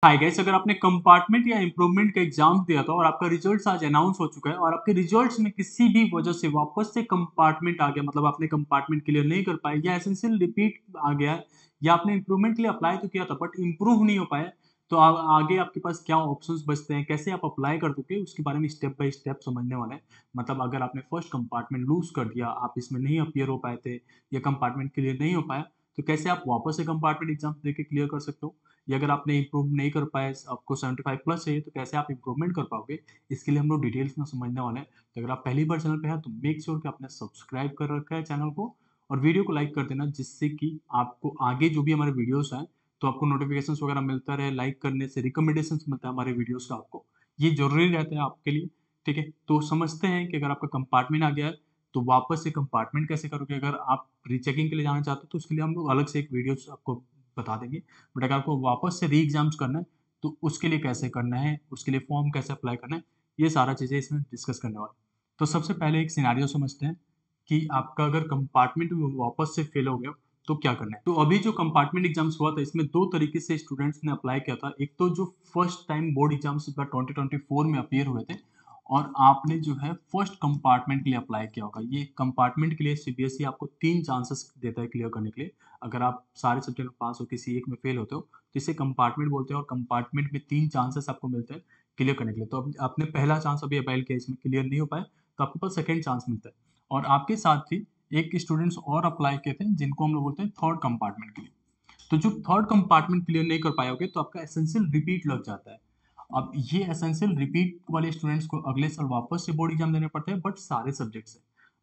Hi guys, अगर आपने compartment या इम्प्रूवमेंट का एग्जाम दिया था और आपका रिजल्ट्स आज अनाउंस हो चुका है और आपके रिजल्ट्स में किसी भी वजह से वापस से कंपार्टमेंट आ गया, मतलब आपने कंपार्टमेंट क्लियर नहीं कर पाए या एसेंशियल रिपीट आ गया है, या आपने इम्प्रूवमेंट के लिए अप्लाई तो किया था बट इम्प्रूव नहीं हो पाया, तो आगे आपके पास क्या ऑप्शंस बचते हैं, कैसे आप अप्लाई कर दोगे, उसके बारे में स्टेप बाय स्टेप समझने वाले हैं। मतलब अगर आपने फर्स्ट कंपार्टमेंट लूज कर दिया, आप इसमें नहीं अपीयर हो पाए थे या कंपार्टमेंट क्लियर नहीं हो पाया, तो कैसे आप वापस से कंपार्टमेंट एग्जाम देके क्लियर कर सकते हो, या अगर आपने इम्प्रूव नहीं कर पाए, आपको 75 प्लस चाहिए, तो कैसे आप इम्प्रूवमेंट कर पाओगे, इसके लिए हम लोग डिटेल्स में समझने वाले हैं। तो अगर आप पहली बार चैनल पे हैं तो मेक श्योर कि आपने सब्सक्राइब कर रखा है चैनल को और वीडियो को लाइक कर देना, जिससे कि आपको आगे जो भी हमारे वीडियोस आए तो आपको नोटिफिकेशंस वगैरह मिलता रहे। लाइक करने से रिकमेंडेशंस मिलता है हमारे वीडियोस का आपको, ये जरूरी रहता है आपके लिए। ठीक है, तो समझते हैं कि अगर आपका कंपार्टमेंट आ गया है तो वापस से कंपार्टमेंट कैसे करोगे। अगर आप रीचेकिंग के लिए जाना चाहते हो तो उसके लिए हम लोग अलग से एक वीडियो आपको बता देंगे। बट अगर आपको वापस से री एग्जाम्स करना है तो उसके लिए कैसे करना है, उसके लिए फॉर्म कैसे अप्लाई करना है, ये सारा चीज़ें इसमें डिस्कस करने वाले हैं। तो सबसे पहले एक सिनेरियो समझते हैं कि आपका अगर कंपार्टमेंट वापस से फेल हो गया तो क्या करना है। तो अभी जो कंपार्टमेंट एग्जाम्स हुआ था इसमें दो तरीके से स्टूडेंट्स ने अप्लाई किया था। एक तो जो फर्स्ट टाइम बोर्ड एग्जाम्स 2024 में अपीयर हुए थे और आपने जो है फर्स्ट कंपार्टमेंट के लिए अप्लाई किया होगा। ये कंपार्टमेंट के लिए सीबीएसई आपको 3 चांसेस देता है क्लियर करने के लिए। अगर आप सारे सब्जेक्ट में पास हो, किसी एक में फेल होते हो, तो इसे कंपार्टमेंट बोलते हैं और कंपार्टमेंट में 3 चांसेस आपको मिलते हैं क्लियर करने के लिए। तो अब आपने पहला चांस अभी अवेल किया, इसमें क्लियर नहीं हो पाया, तो आपके पास सेकंड चांस मिलता है। और आपके साथ ही एक स्टूडेंट्स और अप्लाई किए थे जिनको हम लोग बोलते हैं थर्ड कंपार्टमेंट के लिए। तो जो थर्ड कंपार्टमेंट क्लियर नहीं कर पाओगे तो आपका एसेंशियल रिपीट लग जाता है। अब ये एसेंशियल रिपीट वाले स्टूडेंट्स को अगले साल वापस से बोर्ड एग्जाम देने पड़ते हैं, बट सारे सब्जेक्ट से।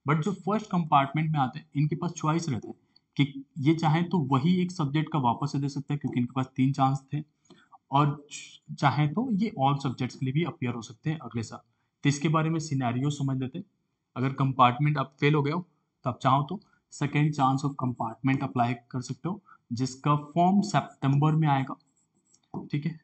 बट जो फर्स्ट कंपार्टमेंट में आते हैं इनके पास चॉइस रहता है कि ये चाहें तो वही एक सब्जेक्ट का वापस से दे सकते हैं, क्योंकि इनके पास 3 चांस थे। और चाहें तो ये ऑल सब्जेक्ट्स के लिए भी अपीयर हो सकते हैं अगले साल। तो इसके बारे में सिनेरियो समझ लेते हैं। अगर कंपार्टमेंट आप फेल हो गए हो तो आप चाहो तो second chance of compartment apply कर सकते हो, जिसका फॉर्म सितंबर में आएगा। ठीक है,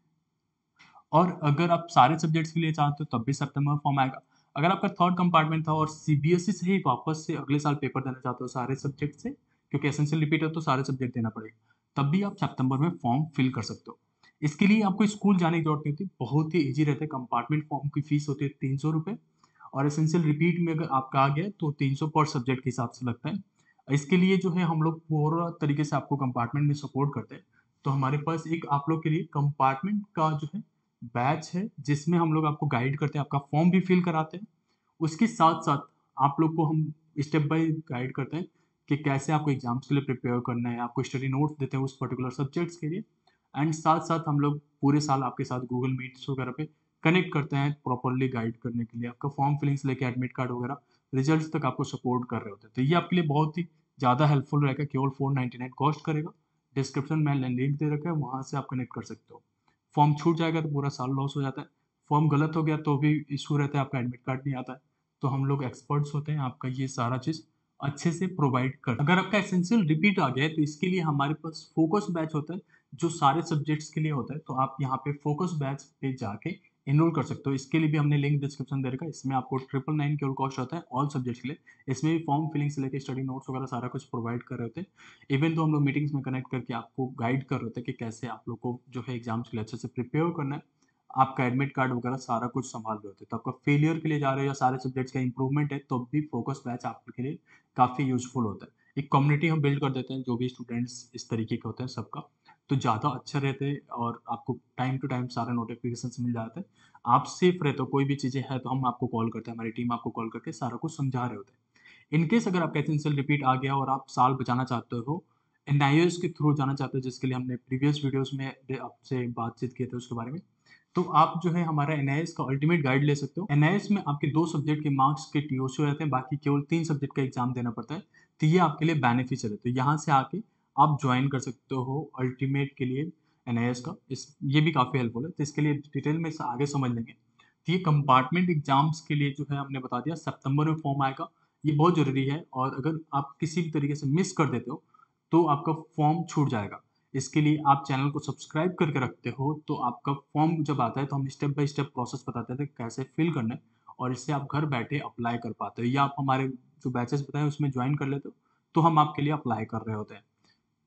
और अगर आप सारे सब्जेक्ट्स के लिए चाहते हो तब भी सितंबर में फॉर्म आएगा। अगर आपका थर्ड कंपार्टमेंट था और सीबीएसई से ही वापस से अगले साल पेपर देना चाहते हो सारे सब्जेक्ट से, क्योंकि एसेंशियल रिपीट है तो सारे सब्जेक्ट देना पड़ेगा, तब भी आप सितंबर में फॉर्म फिल कर सकते हो। इसके लिए आपको स्कूल जाने की जरूरत नहीं होती, बहुत ही ईजी रहता है। कंपार्टमेंट फॉर्म की फीस होती है 300 रुपये, और एसेंशियल रिपीट में अगर आपका आ गया है तो 300 पर सब्जेक्ट के हिसाब से लगता है। इसके लिए जो है हम लोग पूरा तरीके से आपको कंपार्टमेंट में सपोर्ट करते हैं। तो हमारे पास एक आप लोग के लिए कंपार्टमेंट का जो है बैच है, जिसमें हम लोग आपको गाइड करते हैं, आपका फॉर्म भी फिल कराते हैं। उसके साथ-साथ आप लोग को हम स्टेप बाय गाइड करते हैं कि कैसे आपको एग्ज़ाम्स के लिए प्रिपेयर करना है, आपको स्टडी नोट्स देते हैं उस पर्टिकुलर सब्जेक्ट्स के लिए। एंड साथ-साथ हम लोग पूरे साल आपके साथ गूगल मीट्स वगैरह पे कनेक्ट करते हैं प्रॉपर्ली गाइड करने के लिए। आपका फॉर्म फिलिंग से लेके एडमिट कार्ड वगैरह, रिजल्ट्स तक आपको सपोर्ट कर रहे होते हैं। तो ये आपके लिए बहुत ही ज़्यादा हेल्पफुल रहेगा, केवल 499 कॉस्ट करेगा। डिस्क्रिप्शन में लिंक दे रखा है, वहाँ से आप कनेक्ट कर सकते हो। फॉर्म छूट जाएगा तो पूरा साल लॉस हो जाता है। फॉर्म गलत हो गया तो भी इशू रहता है, आपका एडमिट कार्ड नहीं आता है। तो हम लोग एक्सपर्ट्स होते हैं, आपका ये सारा चीज़ अच्छे से प्रोवाइड कर। अगर आपका एसेंशियल रिपीट आ गया है तो इसके लिए हमारे पास फोकस बैच होता है, जो सारे सब्जेक्ट्स के लिए होता है। तो आप यहाँ पे फोकस बैच पे जाके एनरोल कर सकते हो। इसके लिए भी हमने लिंक डिस्क्रिप्शन दे रखा है। इसमें आपको 999 केवल कॉस्ट होता है ऑल सब्जेक्ट्स के लिए। इसमें भी फॉर्म फिलिंग से लेके स्टडी नोट्स वगैरह सारा कुछ प्रोवाइड कर रहे होते हैं। इवन तो हम लोग मीटिंग्स में कनेक्ट करके आपको गाइड कर रहे होते हैं कि कैसे आप लोग को जो है एग्जाम्स के लिए अच्छे से प्रिपेयर करना है। आपका एडमिट कार्ड वगैरह सारा कुछ संभाल रहे होते हैं। तो आपका फेलियर के लिए जा रहे हो या सारे सब्जेक्ट्स का इंप्रूवमेंट है तो भी फोकस बैच आपके लिए काफ़ी यूज़फुल होता है। एक कम्युनिटी हम बिल्ड कर देते हैं, जो भी स्टूडेंट्स इस तरीके के होते हैं सबका, तो ज़्यादा अच्छा रहते हैं और आपको टाइम टू टाइम सारे नोटिफिकेशंस मिल जाते हैं। आप सेफ रहते हो, कोई भी चीज़ें हैं तो हम आपको कॉल करते हैं, हमारी टीम आपको कॉल करके सारा कुछ समझा रहे होते हैं। इन केस अगर आपका एसेंशियल रिपीट आ गया और आप साल बचाना चाहते हो, एनआईओएस के थ्रू जाना चाहते हो, जिसके लिए हमने प्रीवियस वीडियोज़ में आपसे बातचीत किए थे उसके बारे में, तो आप जो है हमारा एनआईएस का अल्टीमेट गाइड ले सकते हो। एनआईएस में आपके 2 सब्जेक्ट के मार्क्स के टीओसी हो जाते हैं, बाकी केवल 3 सब्जेक्ट का एग्ज़ाम देना पड़ता है। तो ये आपके लिए बेनिफिशियल है। तो यहाँ से आके आप जॉइन कर सकते हो अल्टीमेट के लिए एनआईएस का। इस ये भी काफ़ी हेल्पफुल है। तो इसके लिए डिटेल में आगे समझ लेंगे। तो ये कंपार्टमेंट एग्ज़ाम्स के लिए जो है हमने बता दिया सितंबर में फॉर्म आएगा। ये बहुत ज़रूरी है, और अगर आप किसी भी तरीके से मिस कर देते हो, तो आपका फॉर्म छूट जाएगा। इसके लिए आप चैनल को सब्सक्राइब करके रखते हो, तो आपका फॉर्म जब आता है तो हम स्टेप बाय स्टेप प्रोसेस बताते थे कैसे फिल करना है, और इससे आप घर बैठे अप्लाई कर पाते हो, या आप हमारे जो बैचेस बताए उसमें ज्वाइन कर लेते हो, तो हम आपके लिए अप्लाई कर रहे होते हैं।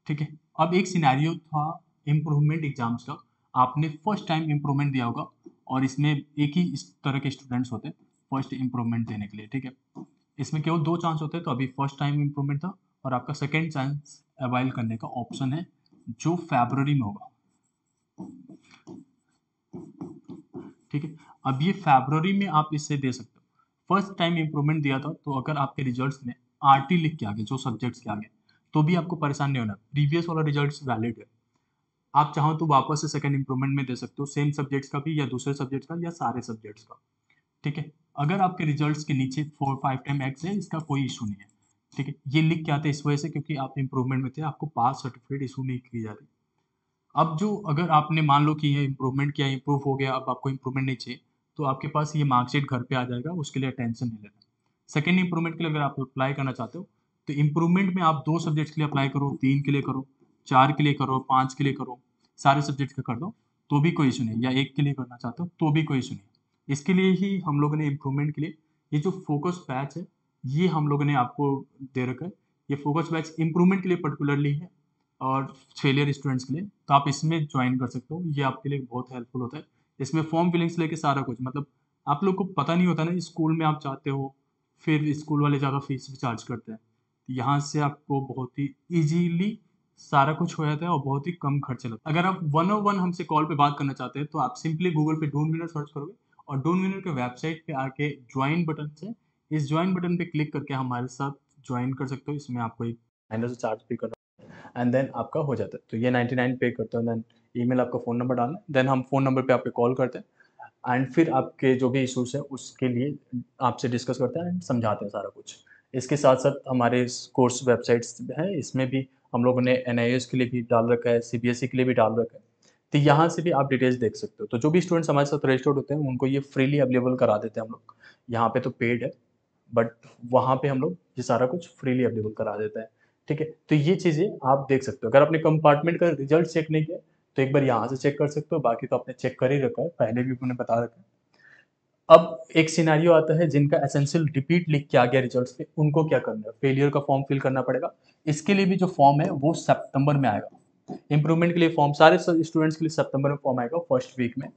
ठीक है, अब एक सिनेरियो था इम्प्रूवमेंट एग्जाम्स का। आपने फर्स्ट टाइम इम्प्रूवमेंट दिया होगा और इसमें एक ही इस तरह के स्टूडेंट्स होते हैं फर्स्ट इम्प्रूवमेंट देने के लिए, ठीक है। इसमें केवल 2 चांस होते हैं, तो अभी फर्स्ट टाइम इम्प्रूवमेंट था और आपका सेकंड चांस अवाइल करने का ऑप्शन है जो फरवरी में होगा, ठीक है। अब ये फरवरी में आप इससे दे सकते हो। फर्स्ट टाइम इम्प्रूवमेंट दिया था तो अगर आपके रिजल्ट्स में आरटी लिख के आ गए जो सब्जेक्ट्स के आगे, तो भी आपको परेशान नहीं होना, प्रीवियस वाला रिजल्ट्स वैलिड है। आप चाहो तो वापस से सेकंड इम्प्रूवमेंट में दे सकते हो, सेम सब्जेक्ट्स का भी या दूसरे सब्जेक्ट्स का या सारे सब्जेक्ट्स का, ठीक है। अगर आपके रिजल्ट्स के नीचे 4-5 टाइम एक्स है, इसका कोई इशू नहीं है, ठीक है। ये लिख के आते हैं इस वजह से क्योंकि आप इम्प्रूवमेंट में थे, आपको पास सर्टिफिकेट इशू नहीं की जा रही। अब जो अगर आपने मान लो कि ये इम्प्रूवमेंट किया, इम्प्रूव हो गया, अब आपको इम्प्रूवमेंट नहीं चाहिए, तो आपके पास ये मार्कशीट घर पे आ जाएगा, उसके लिए टेंशन नहीं लेना। सेकंड इम्प्रूवमेंट के लिए अगर आप अप्लाई करना चाहते हो, तो इम्प्रूवमेंट में आप 2 सब्जेक्ट्स के लिए अप्लाई करो, 3 के लिए करो, 4 के लिए करो, 5 के लिए करो, सारे सब्जेक्ट्स का कर दो, तो भी कोई इशू नहीं, या 1 के लिए करना चाहते हो, तो भी कोई इशू नहीं। इसके लिए ही हम लोगों ने इम्प्रूवमेंट के लिए ये जो फोकस बैच है, ये हम लोगों ने आपको दे रखा है। ये फोकस बैच इम्प्रूवमेंट के लिए पर्टिकुलरली है और फेलियर स्टूडेंट्स के लिए, तो आप इसमें ज्वाइन कर सकते हो, ये आपके लिए बहुत हेल्पफुल होता है। इसमें फॉर्म फिलिंग्स लेके सारा कुछ, मतलब आप लोग को पता नहीं होता ना, स्कूल में आप जाते हो, फिर स्कूल वाले ज़्यादा फीस भी चार्ज करते हैं, तो यहाँ से आपको बहुत ही ईजीली सारा कुछ हो जाता है और बहुत ही कम खर्चे लगता है। अगर आप 101 हमसे कॉल पे बात करना चाहते हैं, तो आप सिंपली गूगल पे डून विनर सर्च करोगे और डून विनर के वेबसाइट पे आके ज्वाइन बटन से, इस ज्वाइन बटन पे क्लिक करके हमारे साथ ज्वाइन कर सकते हो। इसमें आपको एक माइनर से चार्ज भी करना एंड देन आपका हो जाता है। तो ये 99 पे करते हो, देन ईमेल आपका फ़ोन नंबर डालना है, देन हम फ़ोन नंबर पे आपको कॉल करते हैं एंड फिर आपके जो भी इश्यूज़ हैं उसके लिए आपसे डिस्कस करते हैं एंड समझाते हैं सारा कुछ। इसके साथ-साथ हमारे कोर्स वेबसाइट्स हैं, इसमें भी हम लोगों ने एनआईएस के लिए भी डाल रखा है, सीबीएसई के लिए भी डाल रखा है। तो यहाँ से भी आप डिटेल्स देख सकते हो। तो जो भी स्टूडेंट्स हमारे साथ रजिस्टर्ड होते हैं, उनको ये फ्रीली अवेलेबल करा देते हैं हम लोग। यहाँ पे तो पेड है, बट वहाँ पे हम लोग ये सारा कुछ फ्रीली अवेलेबल करा देते हैं, ठीक है? तो ये चीज़ें आप देख सकते हो। अगर अपने कंपार्टमेंट का रिजल्ट चेक नहीं किया, तो एक बार यहाँ से चेक कर सकते हो, बाकी तो आपने चेक कर ही रखा है, पहले भी मैंने बता रखा है। अब एक सिनेरियो आता है जिनका एसेंशियल रिपीट लिख के आ गया रिजल्ट्स पे, उनको क्या करना है? फेलियर का फॉर्म फिल करना पड़ेगा। इसके लिए भी जो फॉर्म है वो सितंबर में आएगा। इम्प्रूवमेंट के लिए फॉर्म सारे स्टूडेंट्स के लिए सितंबर में फॉर्म आएगा फर्स्ट वीक में।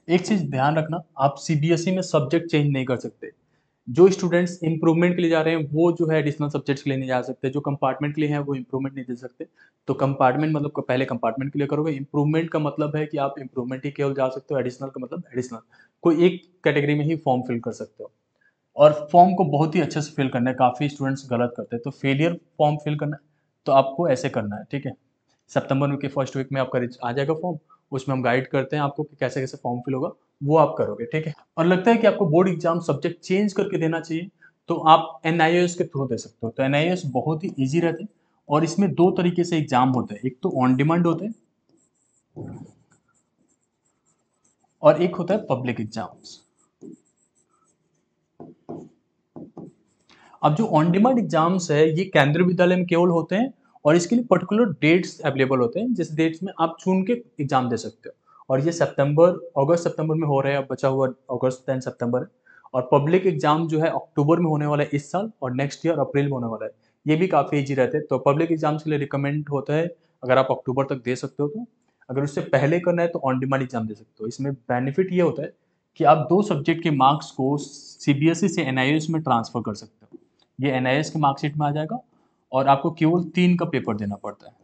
एक चीज़ ध्यान रखना, आप सीबीएसई में सब्जेक्ट चेंज नहीं कर सकते। जो स्टूडेंट्स इम्प्रूवमेंट के लिए जा रहे हैं, वो जो है एडिशनल सब्जेक्ट्स के लिए नहीं जा सकते। जो कंपार्टमेंट के लिए हैं, वो इम्प्रूवमेंट नहीं दे सकते। तो कंपार्टमेंट मतलब पहले कंपार्टमेंट के लिए करोगे, इम्प्रूवमेंट का मतलब है कि आप इम्प्रूवमेंट ही केवल जा सकते हो, एडिशनल का मतलब एडिशनल। कोई एक कैटेगरी में ही फॉर्म फिल कर सकते हो और फॉर्म को बहुत ही अच्छे से फिल करना है। काफ़ी स्टूडेंट्स गलत करते हैं, तो फेलियर फॉर्म फिल करना है, तो आपको ऐसे करना है, ठीक है? सितंबर के फर्स्ट वीक में आपका आ जाएगा फॉर्म, उसमें हम गाइड करते हैं आपको कि कैसे-कैसे फॉर्म फिल होगा, वो आप करोगे, ठीक है? और लगता है कि आपको बोर्ड एग्ज़ाम सब्जेक्ट चेंज करके देना चाहिए, तो आप एनआईओएस के थ्रू दे सकते हो। तो एनआईओएस बहुत ही ईज़ी रहते हैं और इसमें 2 तरीके से एग्ज़ाम होते हैं, एक तो ऑन डिमांड होते हैं और एक होता है पब्लिक एग्ज़ाम्स। अब जो ऑन डिमांड एग्जाम्स है, ये केंद्रीय विद्यालय में केवल होते हैं और इसके लिए पर्टिकुलर डेट्स अवेलेबल होते हैं, जिस डेट्स में आप चुन के एग्जाम दे सकते हो। और ये अगस्त सितंबर में हो रहे हैं, अब बचा हुआ अगस्त देन सितंबर है। और पब्लिक एग्जाम जो है अक्टूबर में होने वाला है इस साल और नेक्स्ट ईयर अप्रैल में होने वाला है। ये भी काफ़ी ईजी रहते हैं, तो पब्लिक एग्जाम्स के लिए रिकमेंड होता है अगर आप अक्टूबर तक दे सकते हो तो। अगर उससे पहले करना है तो ऑन डिमांड एग्जाम दे सकते हो। इसमें बेनिफिट ये होता है कि आप 2 सब्जेक्ट के मार्क्स को सीबीएसई से एनआईओएस में ट्रांसफर कर सकते हो। ये एनआईएस की मार्कशीट में आ जाएगा और आपको केवल 3 का पेपर देना पड़ता है।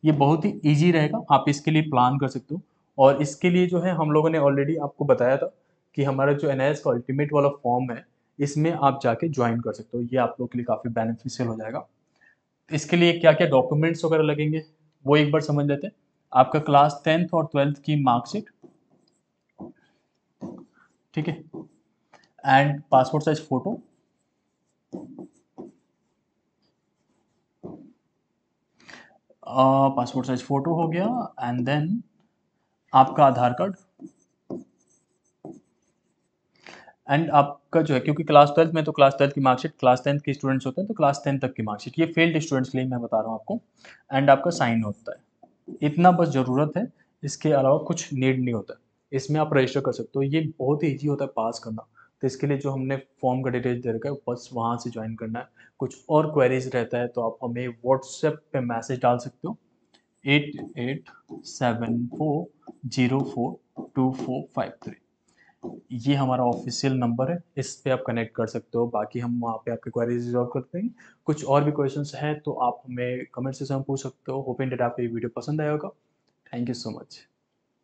ये बहुत ही ईज़ी रहेगा, आप इसके लिए प्लान कर सकते हो और इसके लिए जो है हम लोगों ने ऑलरेडी आपको बताया था कि हमारा जो एनआईएस का अल्टीमेट वाला फॉर्म है, इसमें आप जाके जॉइन कर सकते हो। ये आप लोगों के लिए काफ़ी बेनिफिशियल हो जाएगा। इसके लिए क्या-क्या डॉक्यूमेंट्स वगैरह लगेंगे, वो एक बार समझ लेते हैं। आपका क्लास 10th और 12th की मार्कशीट, ठीक है? And passport size photo, passport size photo हो गया एंड देन आपका आधार कार्ड एंड आपका जो है, क्योंकि क्लास 12th में तो क्लास 12th की मार्कशीट, क्लास 10th के स्टूडेंट्स होते हैं तो क्लास 10 तक की मार्कशीट, ये फेल्ड स्टूडेंट्स के लिए मैं बता रहा हूँ आपको। एंड आपका साइन होता है, इतना बस ज़रूरत है, इसके अलावा कुछ नीड नहीं होता। इसमें आप रजिस्टर कर सकते हो, ये बहुत ही ईजी होता है पास करना। तो इसके लिए जो हमने फॉर्म का डिटेल्स दे रखा है, बस वहाँ से ज्वाइन करना है। कुछ और क्वेरीज रहता है तो आप हमें व्हाट्सएप पे मैसेज डाल सकते हो, 8874042453। ये हमारा ऑफिशियल नंबर है, इस पे आप कनेक्ट कर सकते हो। बाकी हम वहाँ पे आपके क्वेरीज रिजॉल्व करते हैं। कुछ और भी क्वेश्चंस हैं तो आप हमें कमेंट सेक्शन में पूछ सकते हो। होपिंग दैट आपको ये वीडियो पसंद आया होगा। Thank you so much.